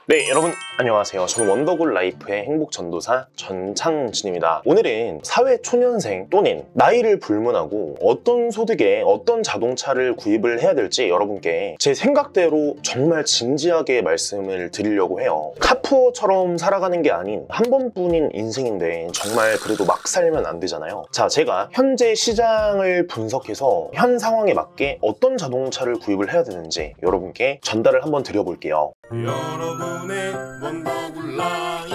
네, 여러분 안녕하세요. 저는 원더굴 라이프의 행복전도사 전창진입니다. 오늘은 사회초년생 또는 나이를 불문하고 어떤 소득에 어떤 자동차를 구입을 해야 될지 여러분께 제 생각대로 정말 진지하게 말씀을 드리려고 해요. 카푸어처럼 살아가는 게 아닌 한 번뿐인 인생인데 정말 그래도 막 살면 안 되잖아요. 자, 제가 현재 시장을 분석해서 현 상황에 맞게 어떤 자동차를 구입을 해야 되는지 여러분께 전달을 한번 드려볼게요. 여러분의 원더굴 라이프.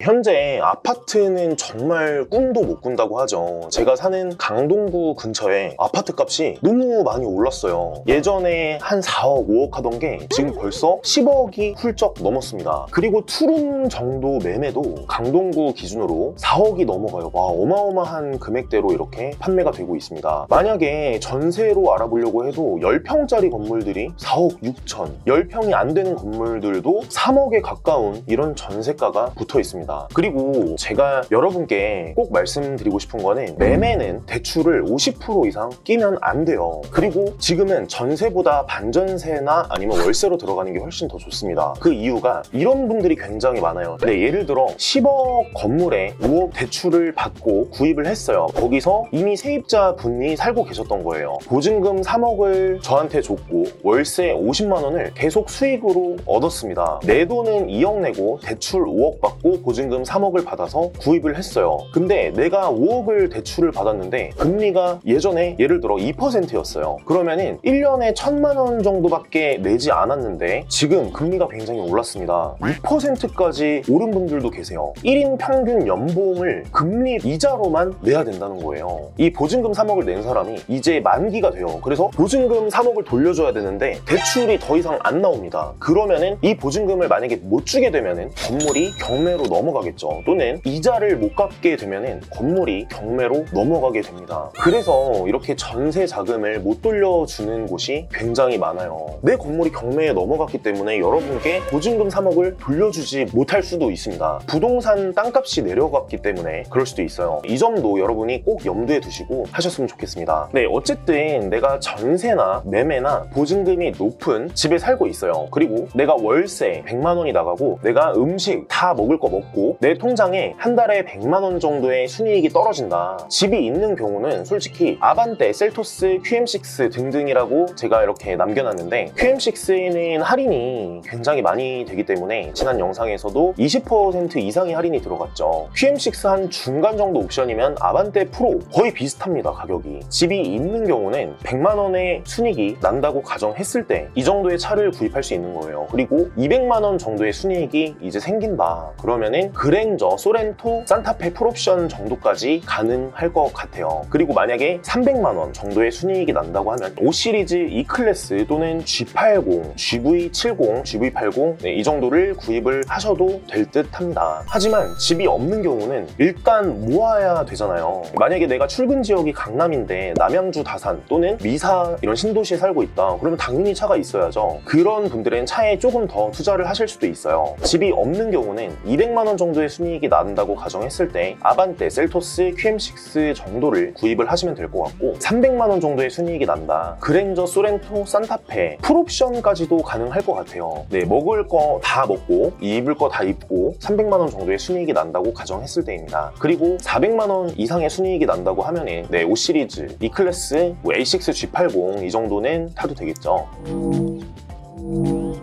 현재 아파트는 정말 꿈도 못 꾼다고 하죠. 제가 사는 강동구 근처에 아파트 값이 너무 많이 올랐어요. 예전에 한 4억, 5억 하던 게 지금 벌써 10억이 훌쩍 넘었습니다. 그리고 투룸 정도 매매도 강동구 기준으로 4억이 넘어가요. 와, 어마어마한 금액대로 이렇게 판매가 되고 있습니다. 만약에 전세로 알아보려고 해도 10평짜리 건물들이 4억 6천, 10평이 안 되는 건물들도 3억에 가까운 이런 전세가가 붙어 있습니다. 그리고 제가 여러분께 꼭 말씀드리고 싶은 거는 매매는 대출을 50% 이상 끼면 안 돼요. 그리고 지금은 전세보다 반전세나 아니면 월세로 들어가는 게 훨씬 더 좋습니다. 그 이유가 이런 분들이 굉장히 많아요. 네, 예를 들어 10억 건물에 5억 대출을 받고 구입을 했어요. 거기서 이미 세입자 분이 살고 계셨던 거예요. 보증금 3억을 저한테 줬고 월세 50만 원을 계속 수익으로 얻었습니다. 내 돈은 2억 내고 대출 5억 받고 보증금 3억을 받아서 구입을 했어요. 근데 내가 5억을 대출을 받았는데 금리가 예전에 예를 들어 2%였어요. 그러면은 1년에 1,000만 원 정도밖에 내지 않았는데 지금 금리가 굉장히 올랐습니다. 6%까지 오른 분들도 계세요. 1인 평균 연봉을 금리 이자로만 내야 된다는 거예요. 이 보증금 3억을 낸 사람이 이제 만기가 돼요. 그래서 보증금 3억을 돌려줘야 되는데 대출이 더 이상 안 나옵니다. 그러면은 이 보증금을 만약에 못 주게 되면은 건물이 경매로 넘어가겠죠. 또는 이자를 못 갚게 되면은 건물이 경매로 넘어가게 됩니다. 그래서 이렇게 전세 자금을 못 돌려주는 곳이 굉장히 많아요. 내 건물이 경매에 넘어갔기 때문에 여러분께 보증금 3억을 돌려주지 못할 수도 있습니다. 부동산 땅값이 내려갔기 때문에 그럴 수도 있어요. 이 점도 여러분이 꼭 염두에 두시고 하셨으면 좋겠습니다. 네, 어쨌든 내가 전세나 매매나 보증금이 높은 집에 살고 있어요. 그리고 내가 월세 100만 원이 나가고 내가 음식 다 먹을 거 먹고 내 통장에 한 달에 100만 원 정도의 순이익이 떨어진다. 집이 있는 경우는 솔직히 아반떼, 셀토스, QM6 등등이라고 제가 이렇게 남겨놨는데 QM6는 할인이 굉장히 많이 되기 때문에 지난 영상에서도 20% 이상의 할인이 들어갔죠. QM6 한 중간 정도 옵션이면 아반떼 프로 거의 비슷합니다. 가격이. 집이 있는 경우는 100만 원의 순이익이 난다고 가정했을 때 이 정도의 차를 구입할 수 있는 거예요. 그리고 200만 원 정도의 순이익이 이제 생긴다. 그러면은 그랜저, 소렌토, 산타페 풀옵션 정도까지 가능할 것 같아요. 그리고 만약에 300만 원 정도의 순이익이 난다고 하면 5시리즈 E클래스 또는 G80, GV70, GV80 이 정도를 구입을 하셔도 될 듯 합니다. 하지만 집이 없는 경우는 일단 모아야 되잖아요. 만약에 내가 출근 지역이 강남인데 남양주, 다산 또는 미사 이런 신도시에 살고 있다. 그러면 당연히 차가 있어야죠. 그런 분들은 차에 조금 더 투자를 하실 수도 있어요. 집이 없는 경우는 200만 원 정도의 순이익이 난다고 가정했을 때 아반떼, 셀토스, QM6 정도를 구입을 하시면 될 것 같고 300만 원 정도의 순이익이 난다. 그랜저, 소렌토, 산타페, 풀옵션까지도 가능할 것 같아요. 네, 먹을 거 다 먹고 입을 거 다 입고 300만 원 정도의 순이익이 난다고 가정했을 때입니다. 그리고 400만 원 이상의 순이익이 난다고 하면은 네, 5시리즈, E클래스, A6, G80 이 정도는 타도 되겠죠.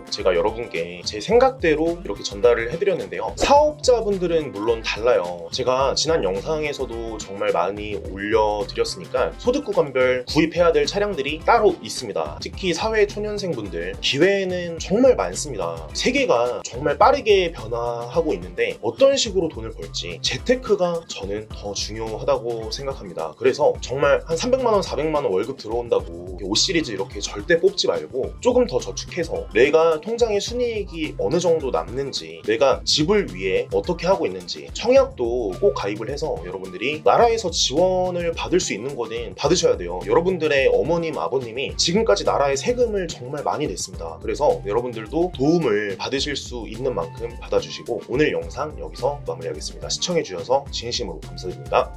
제가 여러분께 제 생각대로 이렇게 전달을 해드렸는데요. 사업자분들은 물론 달라요. 제가 지난 영상에서도 정말 많이 올려드렸으니까 소득 구간별 구입해야 될 차량들이 따로 있습니다. 특히 사회초년생분들 기회는 정말 많습니다. 세계가 정말 빠르게 변화하고 있는데 어떤 식으로 돈을 벌지 재테크가 저는 더 중요하다고 생각합니다. 그래서 정말 한 300만 원, 400만 원 월급 들어온다고 5시리즈 이렇게 절대 뽑지 말고 조금 더 저축해서 내가 통장에 순이익이 어느 정도 남는지, 내가 집을 위해 어떻게 하고 있는지 청약도 꼭 가입을 해서 여러분들이 나라에서 지원을 받을 수 있는 거는 받으셔야 돼요. 여러분들의 어머님, 아버님이 지금까지 나라에 세금을 정말 많이 냈습니다. 그래서 여러분들도 도움을 받으실 수 있는 만큼 받아주시고 오늘 영상 여기서 마무리하겠습니다. 시청해주셔서 진심으로 감사드립니다.